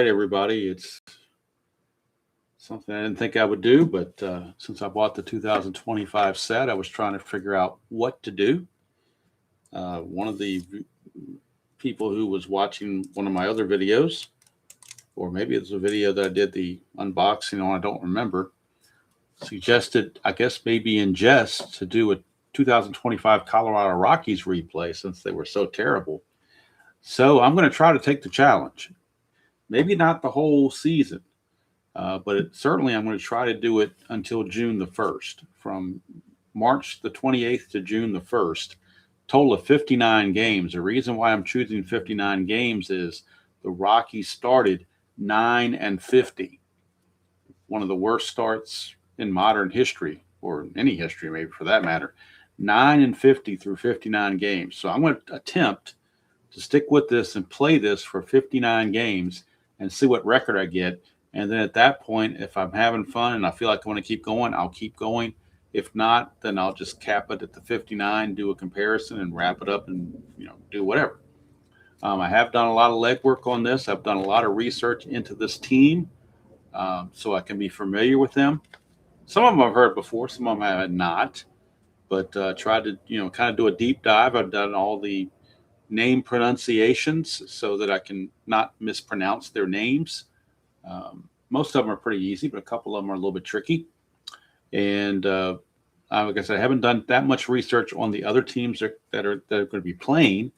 right, everybody. It's something I didn't think I would do, but since I bought the 2025 set, I was trying to figure out what to do. One of the people who was watching one of my other videos, or maybe it's a video that I did the unboxing on, I don't remember, suggested, I guess maybe in jest, to do a 2025 Colorado Rockies replay since they were so terrible. So I'm going to try to take the challenge. Maybe not the whole season, but certainly I'm going to try to do it until June the 1st, from March the 28th to June the 1st, total of 59 games. The reason why I'm choosing 59 games is the Rockies started 9-50, one of the worst starts in modern history, or any history maybe for that matter. 9-50 through 59 games. So I'm going to attempt to stick with this and play this for 59 games and see what record I get. And then at that point, if I'm having fun and I feel like I want to keep going, I'll keep going. If not, then I'll just cap it at the 59, do a comparison and wrap it up and, do whatever. I have done a lot of legwork on this. I've done a lot of research into this team so I can be familiar with them. Some of them I've heard before, some of them I have not, but tried to, kind of do a deep dive. I've done all the name pronunciations so that I can not mispronounce their names. Most of them are pretty easy, but a couple of them are a little bit tricky. And like I said, I haven't done that much research on the other teams that are going to be playing,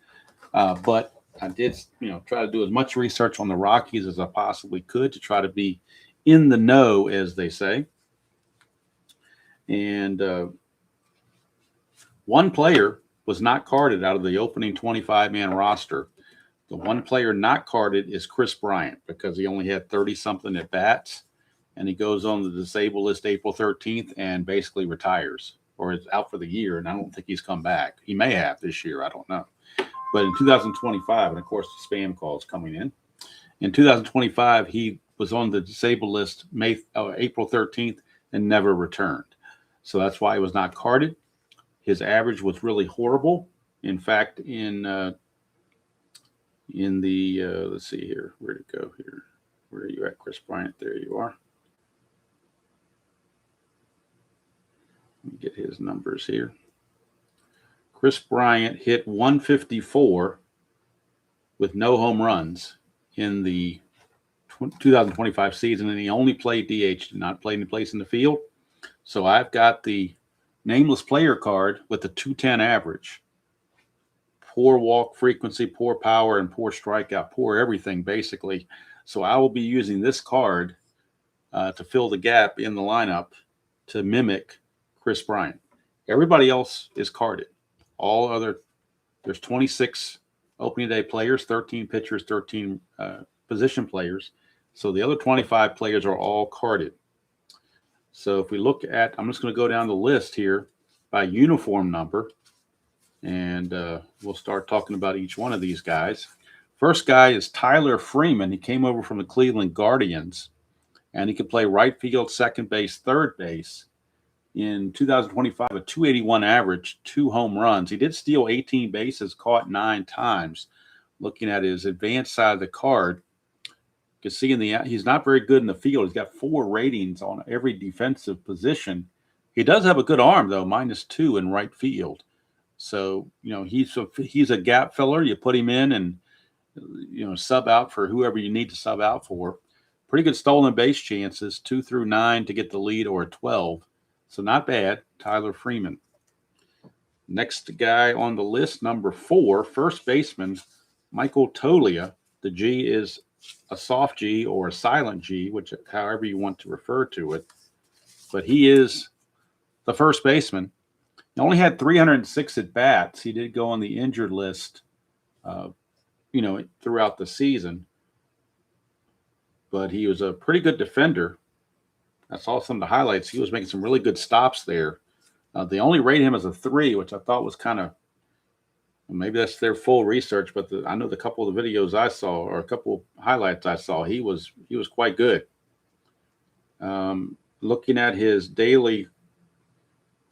but I did, try to do as much research on the Rockies as I possibly could to try to be in the know, as they say. And one player was not carded out of the opening 25-man roster. The one player not carded is Kris Bryant because he only had 30-something at bats, and he goes on the disabled list April 13th and basically retires or is out for the year, and I don't think he's come back. He may have this year. I don't know. But in 2025, and of course the spam call is coming in 2025, he was on the disabled list April 13th and never returned. So that's why he was not carded. His average was really horrible. In fact, in the let's see here, where'd it go here? Where are you at, Kris Bryant? There you are. Let me get his numbers here. Kris Bryant hit 154 with no home runs in the 2025 season, and he only played DH, did not play any place in the field. So I've got the nameless player card with the 210 average. Poor walk frequency, poor power, and poor strikeout, poor everything, basically. So I will be using this card to fill the gap in the lineup to mimic Kris Bryant. Everybody else is carded. There's 26 opening day players, 13 pitchers, 13 position players. So the other 25 players are all carded. So if we look at, I'm just going to go down the list here by uniform number, and we'll start talking about each one of these guys. First guy is Tyler Freeman. He came over from the Cleveland Guardians, and he could play right field, second base, third base. In 2025, a 281 average, 2 home runs. He did steal 18 bases, caught 9 times. Looking at his advanced side of the card, you can see he's not very good in the field. He's got 4 ratings on every defensive position. He does have a good arm, though, -2 in right field. So, he's a gap filler. You put him in and, sub out for whoever you need to sub out for. Pretty good stolen base chances, 2 through 9 to get the lead, or a 12. So not bad, Tyler Freeman. Next guy on the list, number 4, first baseman, Michael Toglia. The G is a soft G or a silent G, which however you want to refer to it. But he is the first baseman. He only had 306 at bats. He did go on the injured list, throughout the season. But he was a pretty good defender. I saw some of the highlights. He was making some really good stops there. They only rate him as a 3, which I thought was kind of, maybe that's their full research, but I know the couple of the videos I saw, or a couple of highlights I saw, he was quite good. Looking at his daily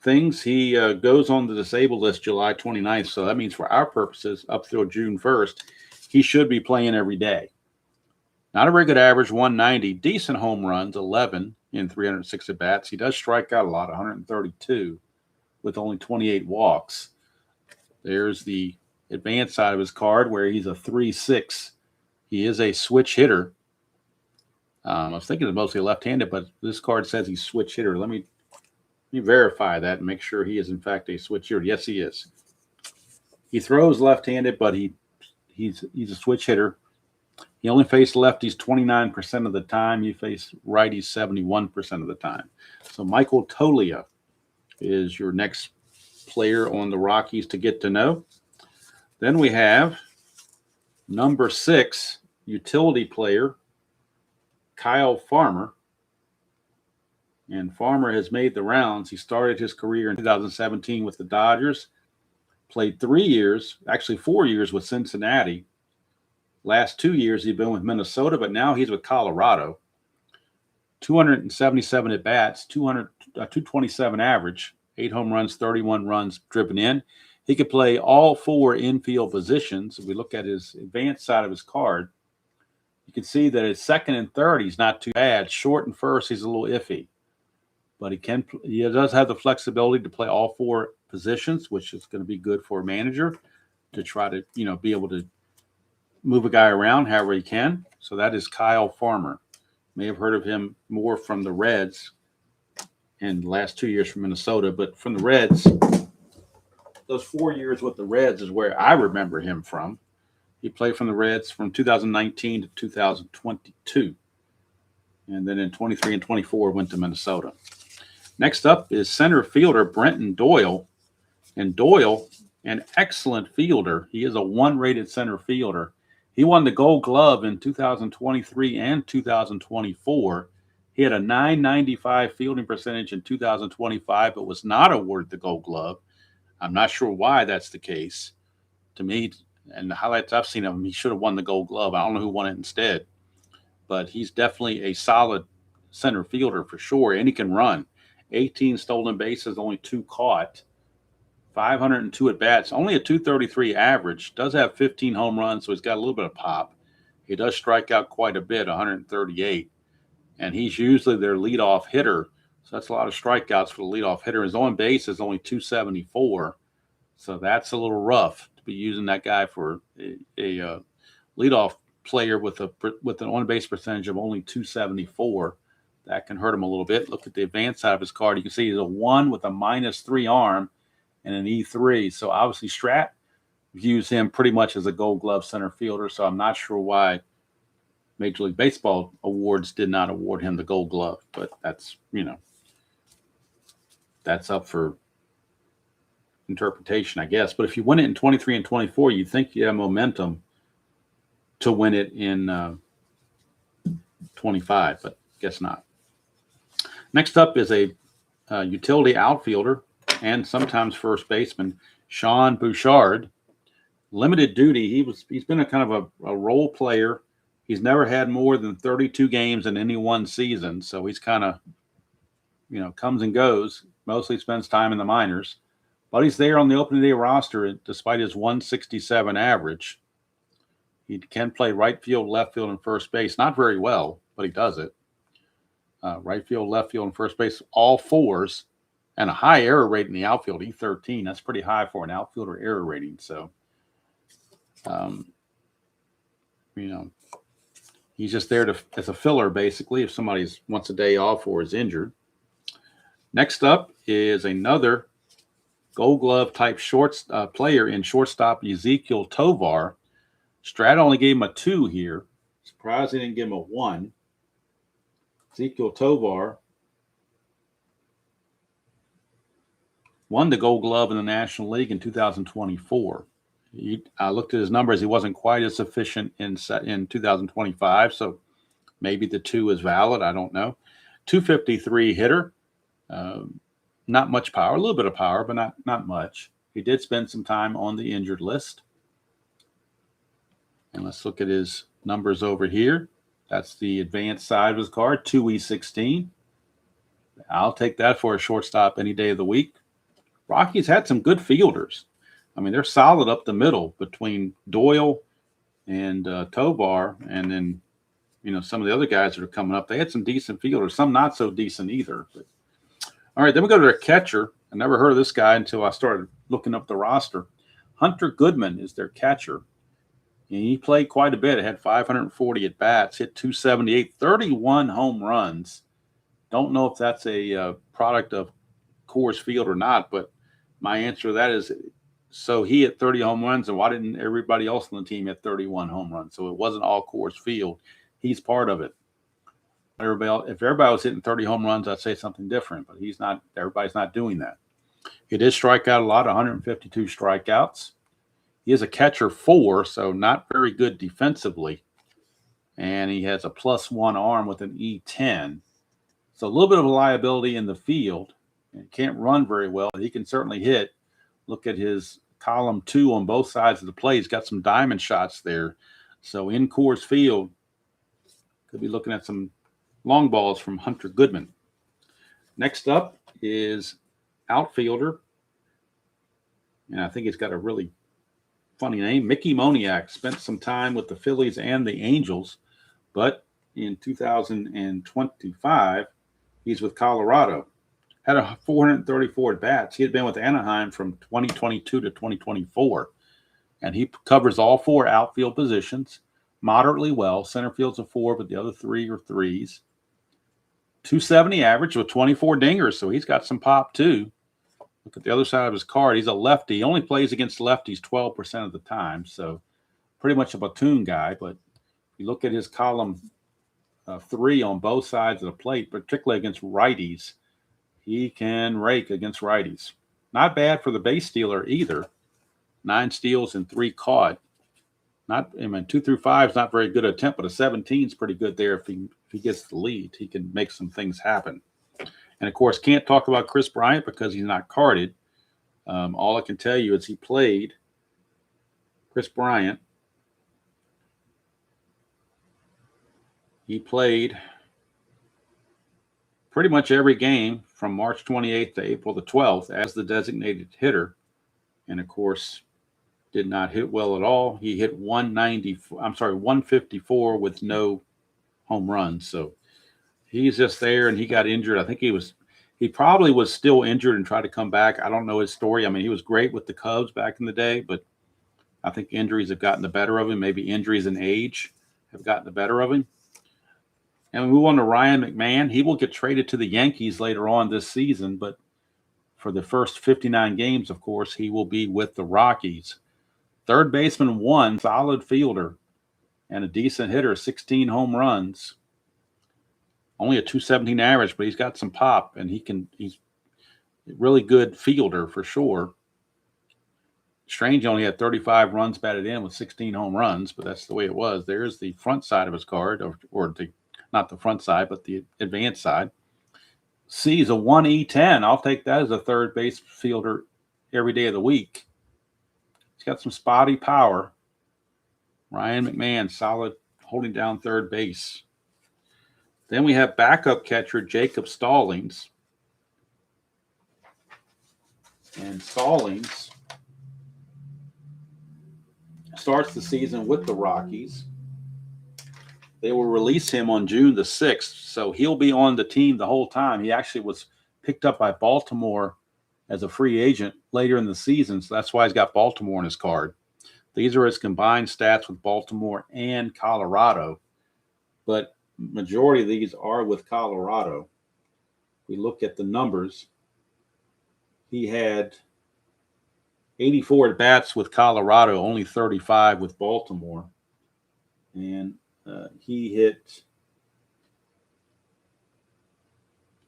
things, he goes on the disabled list July 29th. So that means for our purposes, up through June 1st, he should be playing every day. Not a very good average, 190. Decent home runs, 11 in 306 at-bats. He does strike out a lot, 132, with only 28 walks. There's the advanced side of his card where he's a 3-6. He is a switch hitter. I was thinking it's mostly left-handed, but this card says he's switch hitter. Let me verify that and make sure he is, in fact, a switch hitter. Yes, he is. He throws left-handed, but he's a switch hitter. He only faced lefties 29% of the time. He faced righties 71% of the time. So Michael Toglia is your next player on the Rockies to get to know. Then we have number 6, utility player, Kyle Farmer. And Farmer has made the rounds. He started his career in 2017 with the Dodgers, played 3 years, actually 4 years with Cincinnati. Last 2 years he'd been with Minnesota, but now he's with Colorado. 277 at-bats, 227 average, 8 home runs, 31 runs driven in. He could play all 4 infield positions. If we look at his advanced side of his card, you can see that at second and third, he's not too bad. Short and first, he's a little iffy. But he does have the flexibility to play all 4 positions, which is going to be good for a manager to try to, be able to move a guy around however he can. So that is Kyle Farmer. May have heard of him more from the Reds in the last 2 years from Minnesota, but from the Reds, those 4 years with the Reds is where I remember him from. He played from the Reds from 2019 to 2022. And then in 23 and 24 went to Minnesota. Next up is center fielder Brenton Doyle. And Doyle, an excellent fielder. He is a 1-rated center fielder. He won the Gold Glove in 2023 and 2024. He had a .995 fielding percentage in 2025, but was not awarded the Gold Glove. I'm not sure why that's the case. To me, and the highlights I've seen of him, he should have won the Gold Glove. I don't know who won it instead. But he's definitely a solid center fielder for sure, and he can run. 18 stolen bases, only 2 caught. 502 at-bats, only a 233 average. Does have 15 home runs, so he's got a little bit of pop. He does strike out quite a bit, 138. And he's usually their leadoff hitter, so that's a lot of strikeouts for the leadoff hitter. His on base is only 274, so that's a little rough to be using that guy for a leadoff player with an on-base percentage of only 274. That can hurt him a little bit. Look at the advanced side of his card. You can see he's a 1 with a -3 arm and an E3. So obviously Strat views him pretty much as a Gold Glove center fielder. So I'm not sure why Major League Baseball awards did not award him the Gold Glove, but that's, that's up for interpretation, I guess. But if you win it in 23 and 24, you'd think you have momentum to win it in 25, but guess not. Next up is a utility outfielder and sometimes first baseman, Sean Bouchard. Limited duty. He's been a kind of a role player. He's never had more than 32 games in any one season, so he's kind of, comes and goes. Mostly spends time in the minors, but he's there on the opening day roster despite his 167 average. He can play right field, left field, and first base. Not very well, but he does it. Right field, left field, and first base, all 4s, and a high error rate in the outfield, E13. That's pretty high for an outfielder error rating. So, he's just there as a filler, basically, if somebody wants a day off or is injured. Next up is another Gold Glove type player in shortstop, Ezekiel Tovar. Strat only gave him a 2 here. Surprised he didn't give him a 1. Ezekiel Tovar won the Gold Glove in the National League in 2024. I looked at his numbers. He wasn't quite as efficient in 2025, so maybe the 2 is valid. I don't know. 253 hitter. Not much power. A little bit of power, but not much. He did spend some time on the injured list. And let's look at his numbers over here. That's the advanced side of his card, 2E16. I'll take that for a shortstop any day of the week. Rockies had some good fielders. I mean, they're solid up the middle between Doyle and Tovar, and then some of the other guys that are coming up. They had some decent fielders, some not so decent either. But, all right, then we go to their catcher. I never heard of this guy until I started looking up the roster. Hunter Goodman is their catcher. And he played quite a bit. It had 540 at bats, hit 278, 31 home runs. Don't know if that's a product of Coors Field or not, but my answer to that is, so he hit 30 home runs, and why didn't everybody else on the team hit 31 home runs? So it wasn't all Coors Field. He's part of it. If everybody was hitting 30 home runs, I'd say something different, but he's not. Everybody's not doing that. He did strike out a lot, 152 strikeouts. He is a catcher 4, so not very good defensively. And he has a +1 arm with an E10. So a little bit of a liability in the field. He can't run very well, but he can certainly hit. Look at his column 2 on both sides of the plate. He's got some diamond shots there. So in Coors Field, could be looking at some long balls from Hunter Goodman. Next up is outfielder. And I think he's got a really funny name. Mickey Moniak spent some time with the Phillies and the Angels, but in 2025, he's with Colorado. Had a 434 at bats. He had been with Anaheim from 2022 to 2024, and he covers all 4 outfield positions moderately well. Center field's a 4, but the other 3 are 3s. 270 average with 24 dingers, so he's got some pop too. Look at the other side of his card. He's a lefty. He only plays against lefties 12% of the time, so pretty much a platoon guy. But if you look at his column 3 on both sides of the plate, particularly against righties, he can rake against righties. Not bad for the base stealer either. 9 steals and 3 caught. 2 through 5 is not very good attempt, but a 17 is pretty good there. If he gets the lead, he can make some things happen. And, of course, can't talk about Chris Bryant because he's not carded. All I can tell you is he played Chris Bryant. He played pretty much every game from March 28th to April the 12th as the designated hitter. And, of course, did not hit well at all. He hit 154 with no home runs. So he's just there, and he got injured. I think he probably was still injured and tried to come back. I don't know his story. I mean, he was great with the Cubs back in the day, but I think injuries have gotten the better of him. Maybe injuries and age have gotten the better of him. And we move on to Ryan McMahon. He will get traded to the Yankees later on this season, but for the first 59 games, of course, he will be with the Rockies. Third baseman 1, solid fielder, and a decent hitter, 16 home runs. Only a 217 average, but he's got some pop, and he's a really good fielder for sure. Strange only had 35 runs batted in with 16 home runs, but that's the way it was. There's the front side of his card, not the front side, but the advanced side. C is a 1E10. I'll take that as a third base fielder every day of the week. He's got some spotty power. Ryan McMahon, solid, holding down third base. Then we have backup catcher Jacob Stallings. And Stallings starts the season with the Rockies. They will release him on June the 6th, so he'll be on the team the whole time. He actually was picked up by Baltimore as a free agent later in the season, so that's why he's got Baltimore on his card. These are his combined stats with Baltimore and Colorado, but majority of these are with Colorado. We look at the numbers. He had 84 at bats with Colorado, only 35 with Baltimore, and he hit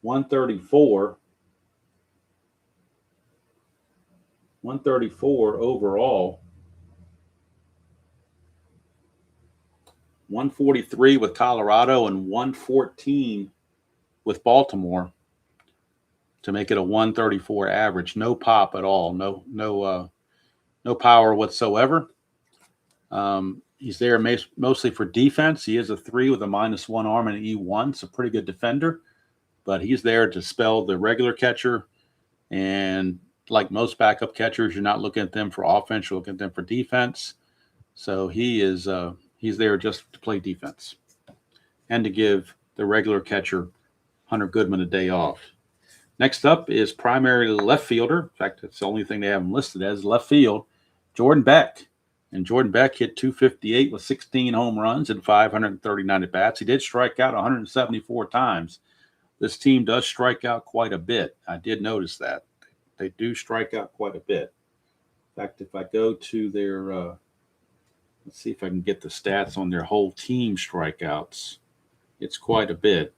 134 overall, 143 with Colorado, and 114 with Baltimore to make it a 134 average. No pop at all. No power whatsoever. He's there mostly for defense. He is a 3 with a -1 arm and an E1, so pretty good defender. But he's there to spell the regular catcher. And like most backup catchers, you're not looking at them for offense, you're looking at them for defense. So he's there just to play defense. and to give the regular catcher, Hunter Goodman, a day off. Next up is primary left fielder. In fact, that's the only thing they have him listed as left field, Jordan Beck. And Jordan Beck hit 258 with 16 home runs and 539 at bats. He did strike out 174 times. This team does strike out quite a bit. I did notice that. They do strike out quite a bit. In fact, if I go to their, let's see if I can get the stats on their whole team strikeouts. It's quite a bit.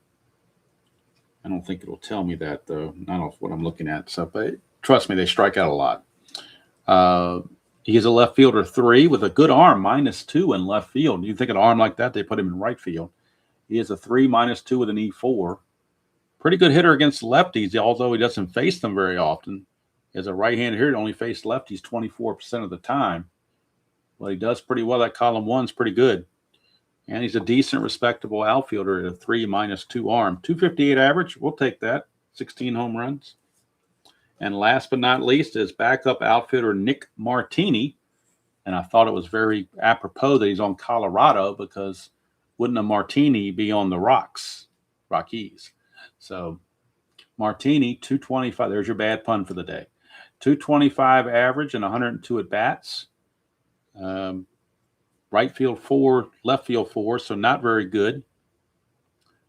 I don't think it'll tell me that, though. Not off what I'm looking at. So, but trust me, they strike out a lot. He's a left fielder 3 with a good arm, -2 in left field. You think an arm like that, they put him in right field. He is a 3, -2 with an E4. Pretty good hitter against lefties, although he doesn't face them very often. As a right-handed hitter, he only faced lefties 24% of the time. Well, he does pretty well. That column 1's pretty good. And he's a decent, respectable outfielder at a 3, -2 arm. 258 average, we'll take that. 16 home runs. And last but not least is backup outfielder Nick Martini. And I thought it was very apropos that he's on Colorado, because wouldn't a Martini be on the Rockies? So Martini, 225. There's your bad pun for the day. 225 average and 102 at bats. Right field 4, left field 4, so not very good.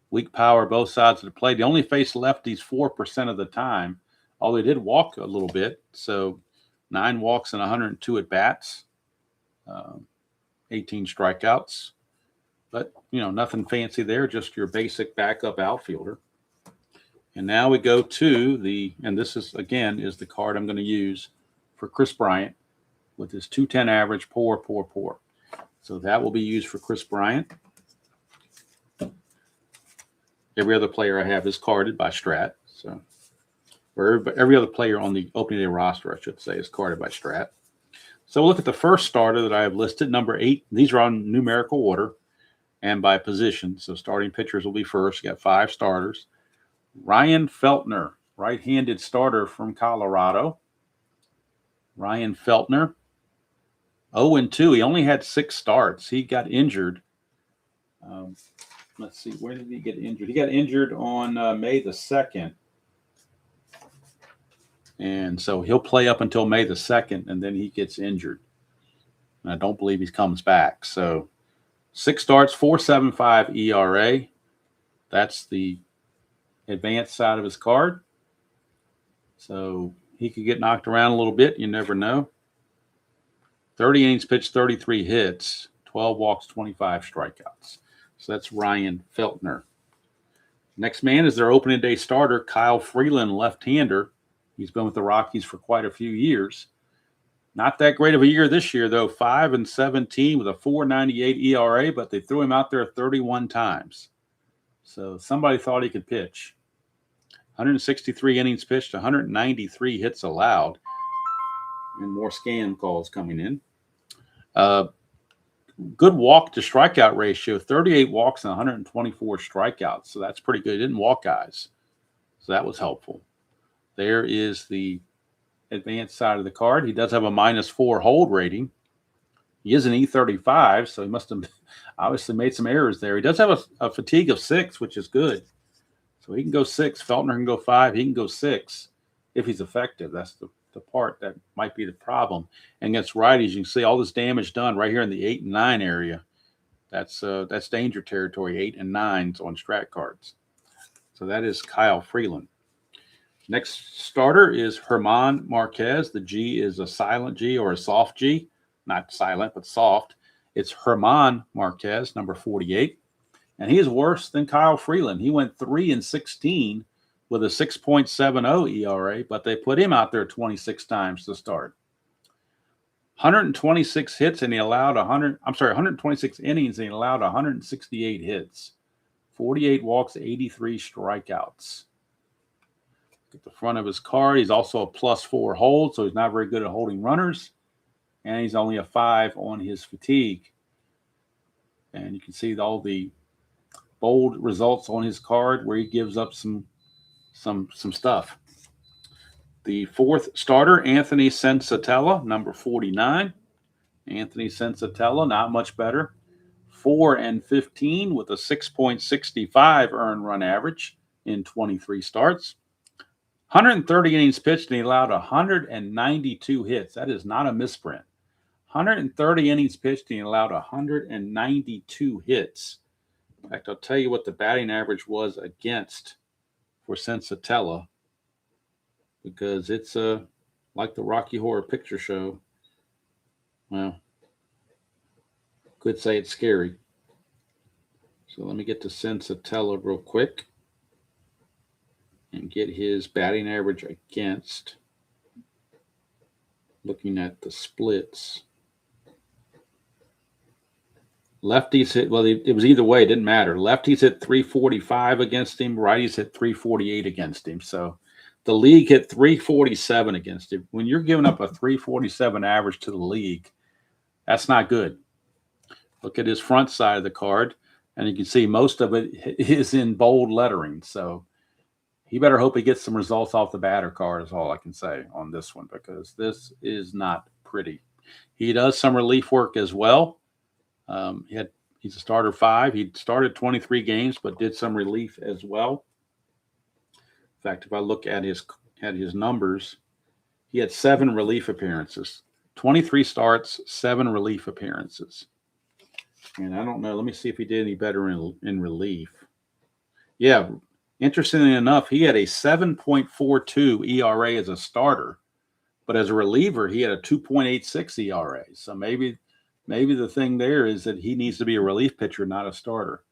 Weak power both sides of the plate. They only face lefties 4% of the time. Although they did walk a little bit, so 9 walks and 102 at bats, 18 strikeouts. But, nothing fancy there, just your basic backup outfielder. And now we go to and this is, again, is the card I'm going to use for Kris Bryant with his 210 average, poor. So that will be used for Kris Bryant. Every other player I have is carded by Strat. So every other player on the opening day roster, I should say, is carded by Strat. So we'll look at the first starter that I have listed, number 8. These are on numerical order and by position. So starting pitchers will be first. You got 5 starters. Ryan Feltner, right-handed starter from Colorado. Ryan Feltner, 0-2. He only had 6 starts. He got injured. Let's see, where did he get injured? He got injured on May the 2nd. And so he'll play up until May the 2nd, and then he gets injured. And I don't believe he comes back. So 6 starts, 4.75 ERA. That's the advanced side of his card. So he could get knocked around a little bit. You never know. 30 innings pitched, 33 hits, 12 walks, 25 strikeouts. So that's Ryan Feltner. Next man is their opening day starter, Kyle Freeland, left-hander. He's been with the Rockies for quite a few years. Not that great of a year this year, though. 5-17 with a 4.98 ERA, but they threw him out there 31 times. So somebody thought he could pitch. 163 innings pitched, 193 hits allowed, and more scam calls coming in. Good walk to strikeout ratio, 38 walks and 124 strikeouts. So that's pretty good. He didn't walk guys. So that was helpful. There is the advanced side of the card. He does have a -4 hold rating. He is an E35, so he must have obviously made some errors there. He does have a fatigue of 6, which is good. So he can go 6. Feltner can go 5. He can go 6 if he's effective. That's the part that might be the problem. And against righties, you can see all this damage done right here in the 8 and 9 area. That's danger territory, 8 and 9s on Strat cards. So that is Kyle Freeland. Next starter is German Marquez. The G is a silent G or a soft G. Not silent, but soft. It's German Marquez, number 48. And he is worse than Kyle Freeland. He went 3-16 with a 6.70 ERA, but they put him out there 26 times to start. 126 hits and he allowed 126 innings and he allowed 168 hits. 48 walks, 83 strikeouts. At the front of his card, he's also a +4 hold, so he's not very good at holding runners. And he's only a 5 on his fatigue. And you can see all the bold results on his card where he gives up some stuff. The fourth starter, Anthony Sensatella, number 49. Anthony Sensatella, not much better. 4-15 with a 6.65 earned run average in 23 starts. 130 innings pitched, and he allowed 192 hits. That is not a misprint. 130 innings pitched, and he allowed 192 hits. In fact, I'll tell you what the batting average was against for Sensatella, because it's like the Rocky Horror Picture Show. Well, could say it's scary. So let me get to Sensatella real quick and get his batting average against. Looking at the splits. Lefties hit, well, it was either way, it didn't matter. Lefties hit 345 against him, righties hit 348 against him. So the league hit 347 against him. When you're giving up a 347 average to the league, that's not good. Look at his front side of the card, and you can see most of it is in bold lettering. So he better hope he gets some results off the batter card is all I can say on this one, because this is not pretty. He does some relief work as well. He's a starter 5. He started 23 games, but did some relief as well. In fact, if I look at his numbers, he had 7 relief appearances, 23 starts, 7 relief appearances. And I don't know. Let me see if he did any better in relief. Yeah, interestingly enough, he had a 7.42 ERA as a starter, but as a reliever, he had a 2.86 ERA. So maybe the thing there is that he needs to be a relief pitcher, not a starter.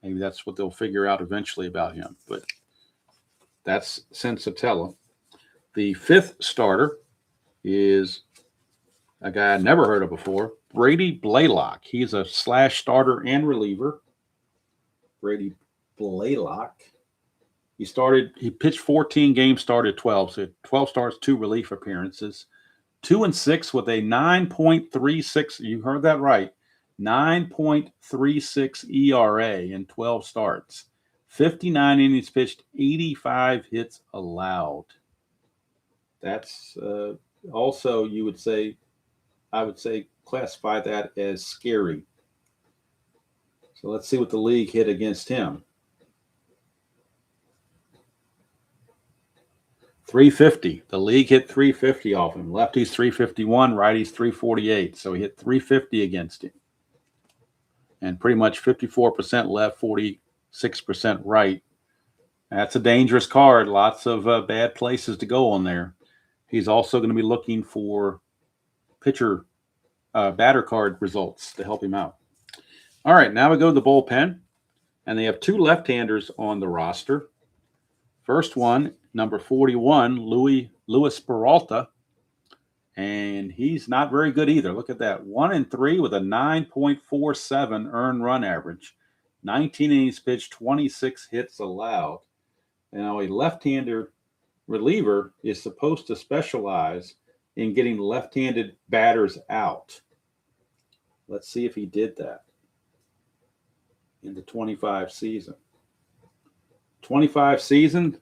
Maybe that's what they'll figure out eventually about him. But that's Sensatella. The 5th starter is a guy I never heard of before, Brady Blaylock. He's a slash starter and reliever. Brady Blaylock. He pitched 14 games, started 12. So 12 starts, 2 relief appearances. 2-6 with a 9.36. You heard that right. 9.36 ERA in 12 starts. 59 innings pitched, 85 hits allowed. That's also, I would say classify that as scary. So let's see what the league hit against him. 350. The league hit 350 off him. Lefties 351, righties 348. So he hit 350 against him. And pretty much 54% left, 46% right. That's a dangerous card. Lots of bad places to go on there. He's also going to be looking for pitcher batter card results to help him out. All right, now we go to the bullpen. And they have 2 left-handers on the roster. First one, number 41, Luis Peralta, and he's not very good either. Look at that, 1-3 with a 9.47 earned run average, 19 innings pitched, 26 hits allowed. Now a left-hander reliever is supposed to specialize in getting left-handed batters out. Let's see if he did that in the 25 season. 25 season,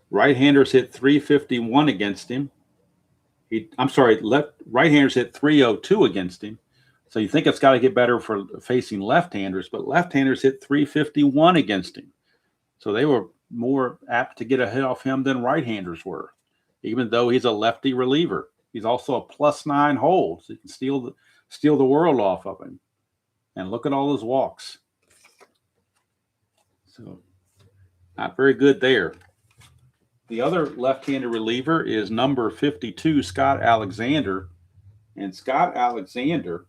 right-handers hit 351 against him. Right-handers hit 302 against him. So you think it's got to get better for facing left-handers, but left-handers hit 351 against him. So they were more apt to get a hit off him than right-handers were, even though he's a lefty reliever. He's also a +9 hold, so you can steal the world off of him. And look at all those walks. So not very good there. The other left-handed reliever is number 52, Scott Alexander. And Scott Alexander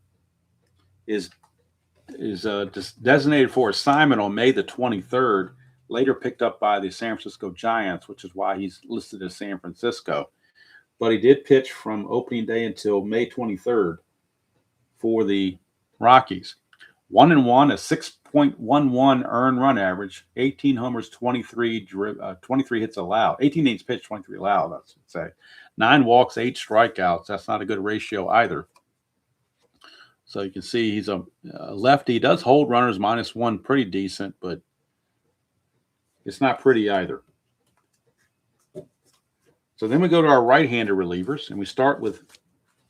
is designated for assignment on May the 23rd, later picked up by the San Francisco Giants, which is why he's listed as San Francisco. But he did pitch from opening day until May 23rd for the Rockies. 1-1, a 6.11 earned run average, 18 homers, 23 hits allowed, 18 innings pitched, 23 allowed, I should say. 9 walks, 8 strikeouts. That's not a good ratio either. So you can see he's a lefty. He does hold runners -1 pretty decent, but it's not pretty either. So then we go to our right-hander relievers, and we start with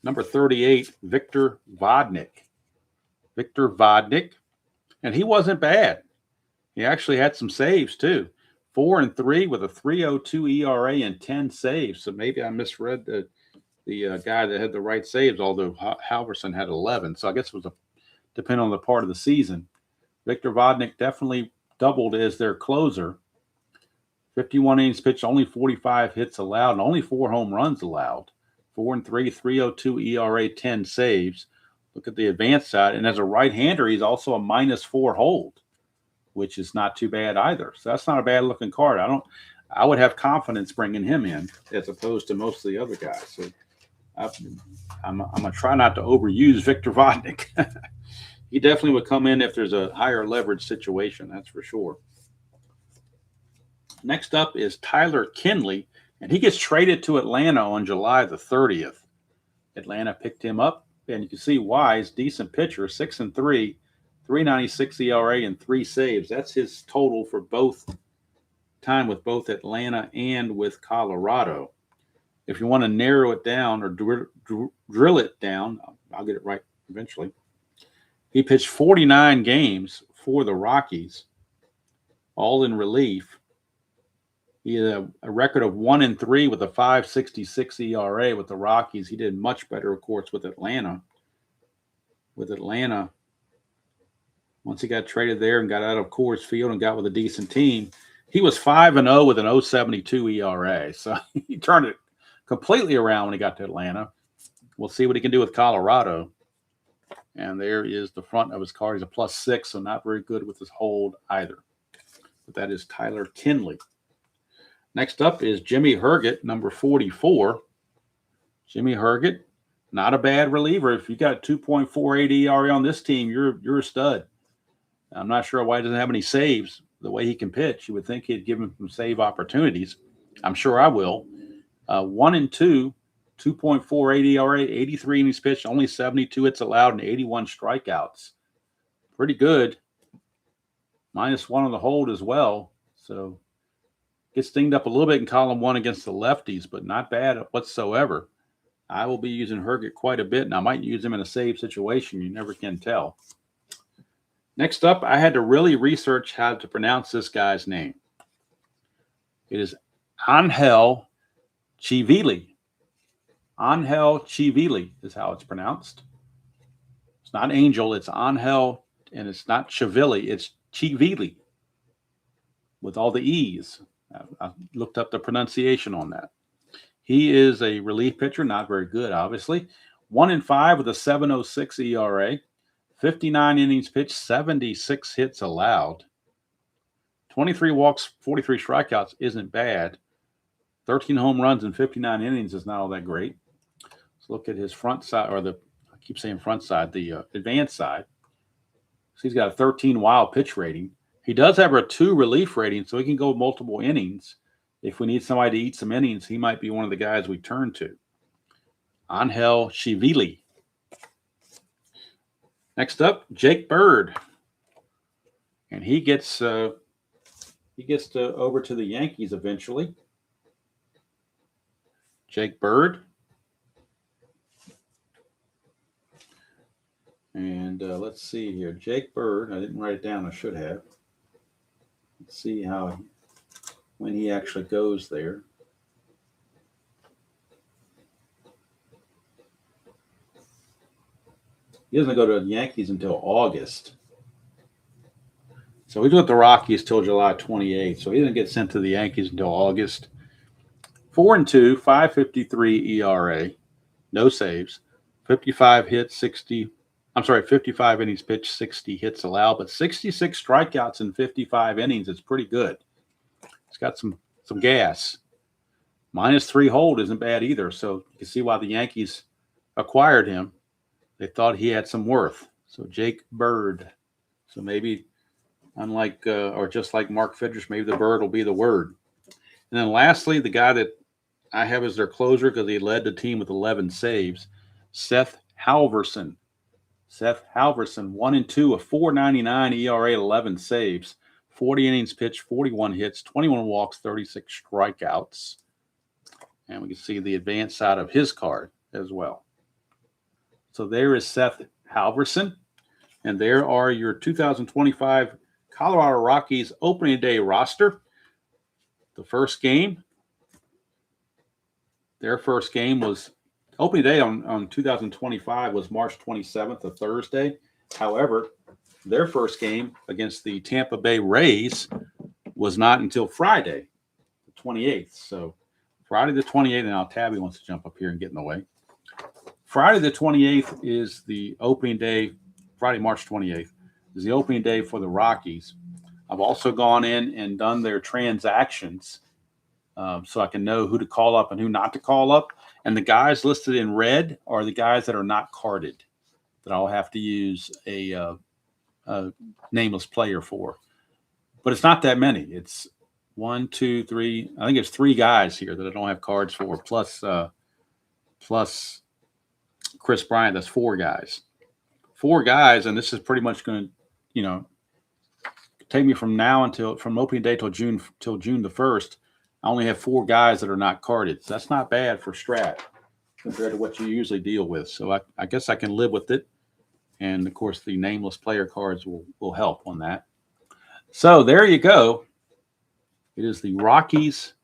number 38, Victor Vodnik. Victor Vodnik And he wasn't bad. He actually had some saves too. 4-3 with a 3.02 ERA and 10 saves. So maybe I misread the guy that had the right saves, although Halverson had 11. So I guess it was depending on the part of the season. Victor Vodnik definitely doubled as their closer. 51 innings pitched, only 45 hits allowed, and only 4 home runs allowed. 4-3, 3.02 ERA, 10 saves. Look at the advanced side. And as a right-hander, he's also a -4 hold, which is not too bad either. So that's not a bad looking card. I would have confidence bringing him in as opposed to most of the other guys. So I'm gonna try not to overuse Victor Vodnik. He definitely would come in if there's a higher leverage situation. That's for sure. Next up is Tyler Kinley, and he gets traded to Atlanta on July the 30th. Atlanta picked him up, and you can see why. He's a decent pitcher, 6-3. 3.96 ERA and 3 saves. That's his total for both time with both Atlanta and with Colorado. If you want to narrow it down or drill it down, I'll get it right eventually. He pitched 49 games for the Rockies, all in relief. He had a record of 1-3 with a 5.66 ERA with the Rockies. He did much better, of course, with Atlanta. Once he got traded there and got out of Coors Field and got with a decent team, he was 5-0 with an 0.72 ERA. So he turned it completely around when he got to Atlanta. We'll see what he can do with Colorado. And there is the front of his card. He's a +6, so not very good with his hold either. But that is Tyler Kinley. Next up is Jimmy Herget, number 44. Jimmy Herget, not a bad reliever. If you got 2.48 ERA on this team, you're a stud. I'm not sure why he doesn't have any saves. The way he can pitch, you would think he'd give him some save opportunities. I'm sure I will. 1-2, 2.48 ERA, 83 innings pitched, only 72 hits allowed, and 81 strikeouts. Pretty good. -1 on the hold as well. So gets dinged up a little bit in column 1 against the lefties, but not bad whatsoever. I will be using Herget quite a bit, and I might use him in a save situation. You never can tell. Next up, I had to really research how to pronounce this guy's name. It is Angel Chivili. Angel Chivili is how it's pronounced. It's not Angel, it's Angel, and it's not Chivili, it's Chivili with all the E's. I looked up the pronunciation on that. He is a relief pitcher, not very good, obviously. 1-5 with a 7.06 ERA. 59 innings pitched, 76 hits allowed. 23 walks, 43 strikeouts isn't bad. 13 home runs in 59 innings is not all that great. Let's look at his front side, or I keep saying front side, the advanced side. So he's got a 13 wild pitch rating. He does have a 2 relief rating, so he can go multiple innings. If we need somebody to eat some innings, he might be one of the guys we turn to. Angel Chivili. Next up, Jake Bird. And he gets over to the Yankees eventually. Jake Bird. And let's see here. Jake Bird. I didn't write it down. I should have. Let's see when he actually goes there. He doesn't go to the Yankees until August. So he's with the Rockies till July 28th. So he doesn't get sent to the Yankees until August. 4-2, 5.53 ERA, no saves, 55 hits, 55 innings pitched, 60 hits allowed, but 66 strikeouts in 55 innings. It's pretty good. He's got some gas. -3 hold isn't bad either. So you can see why the Yankees acquired him. They thought he had some worth. So Jake Bird. So maybe unlike or just like Mark Fidrich, maybe the Bird will be the word. And then lastly, the guy that I have as their closer because he led the team with 11 saves, Seth Halverson. Seth Halverson, 1-2, a 4.99 ERA, 11 saves, 40 innings pitched, 41 hits, 21 walks, 36 strikeouts. And we can see the advanced side of his card as well. So there is Seth Halverson. And there are your 2025 Colorado Rockies opening day roster. The first game, their first game was opening day on 2025 was March 27th, a Thursday. However, their first game against the Tampa Bay Rays was not until Friday, the 28th. So Friday the 28th, and now Tabby wants to jump up here and get in the way. Friday the 28th is the opening day. Friday, March 28th is the opening day for the Rockies. I've also gone in and done their transactions so I can know who to call up and who not to call up. And the guys listed in red are the guys that are not carded that I'll have to use a nameless player for. But it's not that many. It's 1, 2, 3. I think it's 3 guys here that I don't have cards for, plus Chris Bryant. That's 4 guys. 4 guys, and this is pretty much going to, take me from opening day till June the 1st. I only have 4 guys that are not carded. So that's not bad for Strat compared to what you usually deal with. So I guess I can live with it. And of course, the nameless player cards will help on that. So there you go. It is the Rockies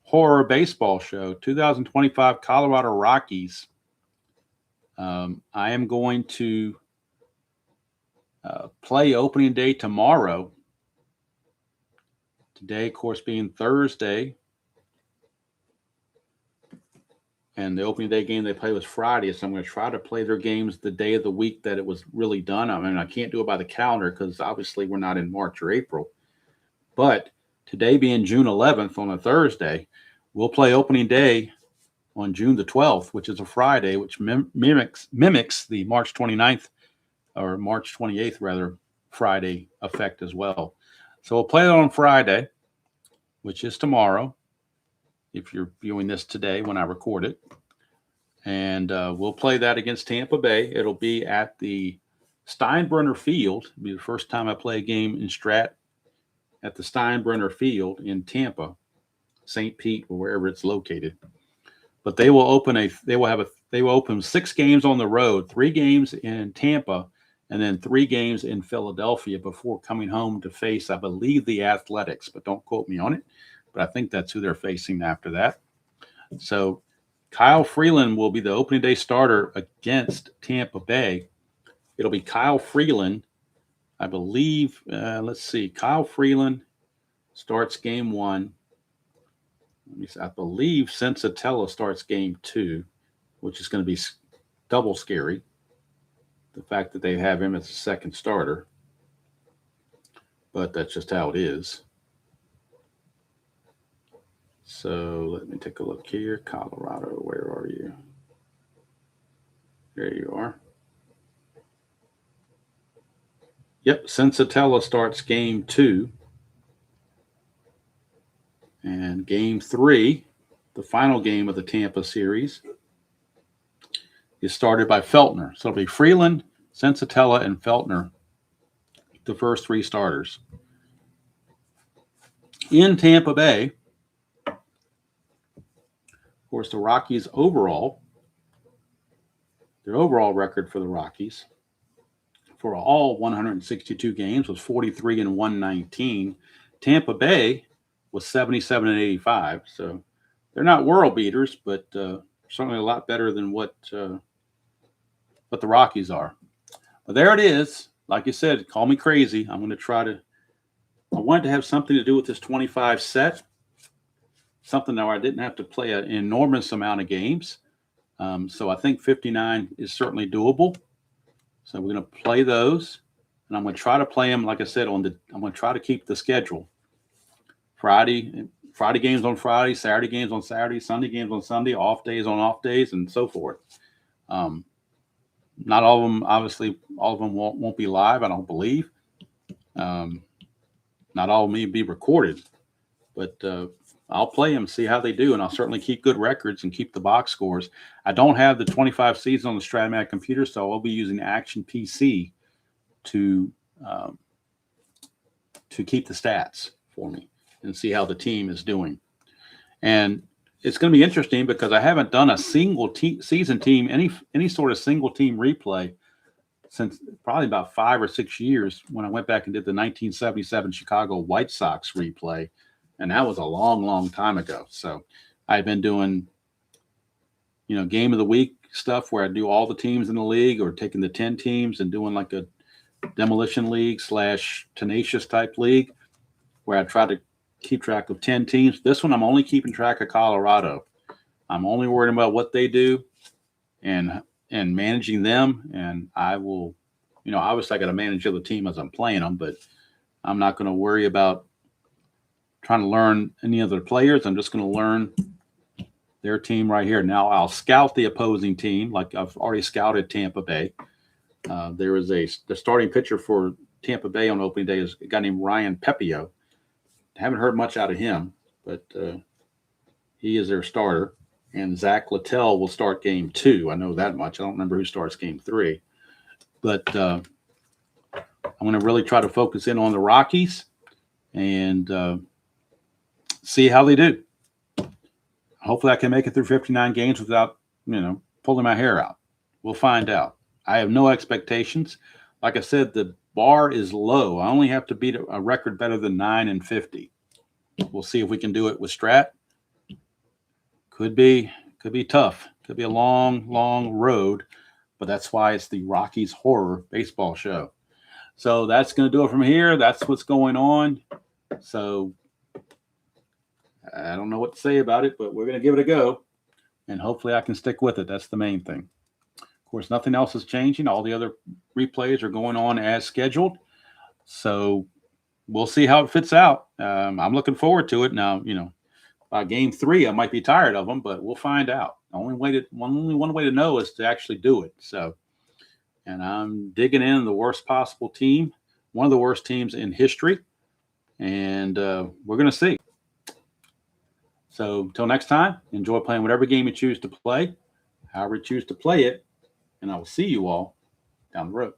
Horror Baseball Show, 2025 Colorado Rockies. I am going to play opening day tomorrow. Today, of course, being Thursday. And the opening day game they play was Friday. So I'm going to try to play their games the day of the week that it was really done. I mean, I can't do it by the calendar because obviously we're not in March or April. But today being June 11th on a Thursday, we'll play opening day on June the 12th, which is a Friday, which mimics the March 29th or March 28th, rather, Friday effect as well. So we'll play it on Friday, which is tomorrow, if you're viewing this today when I record it. And we'll play that against Tampa Bay. It'll be at the Steinbrenner Field. It'll be the first time I play a game in Strat at the Steinbrenner Field in Tampa, St. Pete, or wherever it's located. But they will open 6 games on the road, 3 games in Tampa, and then 3 games in Philadelphia before coming home to face, I believe, the Athletics, but don't quote me on it. But I think that's who they're facing after that. So Kyle Freeland will be the opening day starter against Tampa Bay. It'll be Kyle Freeland, I believe. Let's see. Kyle Freeland starts game 1. I believe Sensatella starts game 2, which is going to be double scary. The fact that they have him as a second starter. But that's just how it is. So let me take a look here. Colorado, where are you? There you are. Yep, Sensatella starts game 2. And game 3, the final game of the Tampa series, is started by Feltner. So it'll be Freeland, Sensatella, and Feltner, the first 3 starters. In Tampa Bay, of course, the Rockies their overall record for the Rockies for all 162 games was 43-119. Tampa Bay was 77-85. So they're not world beaters, but certainly a lot better than what the Rockies are. But there it is. Like you said, call me crazy. I wanted to have something to do with this 25 set. Something that I didn't have to play an enormous amount of games. So I think 59 is certainly doable. So we're going to play those. And I'm going to try to play them, like I said, I'm going to try to keep the schedule. Friday games on Friday, Saturday games on Saturday, Sunday games on Sunday, off days on off days, and so forth. Not all of them, obviously, all of them won't be live, I don't believe. Not all of them may be recorded, but I'll play them, see how they do, and I'll certainly keep good records and keep the box scores. I don't have the 25 season on the Strat-O-Matic computer, so I'll be using Action PC to keep the stats for me and see how the team is doing. And it's going to be interesting because I haven't done a single season team, any sort of single team replay since probably about 5 or 6 years when I went back and did the 1977 Chicago White Sox replay. And that was a long, long time ago. So I've been doing, game of the week stuff where I do all the teams in the league, or taking the 10 teams and doing like a demolition league / tenacious type league where I try to keep track of 10 teams. This one, I'm only keeping track of Colorado. I'm only worried about what they do and managing them. And I will, obviously I got to manage the other team as I'm playing them, but I'm not going to worry about trying to learn any other players. I'm just going to learn their team right here. Now I'll scout the opposing team, like I've already scouted Tampa Bay. There is the starting pitcher for Tampa Bay on opening day is a guy named Ryan Pepio. Haven't heard much out of him, but he is their starter. And Zach Littell will start game 2. I know that much. I don't remember who starts game 3. But I'm going to really try to focus in on the Rockies and see how they do. Hopefully I can make it through 59 games without, pulling my hair out. We'll find out. I have no expectations. Like I said, the bar is low. I only have to beat a record better than 9-50. We'll see if we can do it with Strat. Could be tough. Could be a long, long road, but that's why it's the Rockies Horror Baseball Show. So that's going to do it from here. That's what's going on. So I don't know what to say about it, but we're going to give it a go, and hopefully I can stick with it. That's the main thing. Of course, nothing else is changing. All the other replays are going on as scheduled. So we'll see how it fits out. I'm looking forward to it. Now, by game 3, I might be tired of them, but we'll find out. Only one way to know is to actually do it. So, and I'm digging in the worst possible team, one of the worst teams in history, and we're going to see. So until next time, enjoy playing whatever game you choose to play, however you choose to play it, and I will see you all down the road.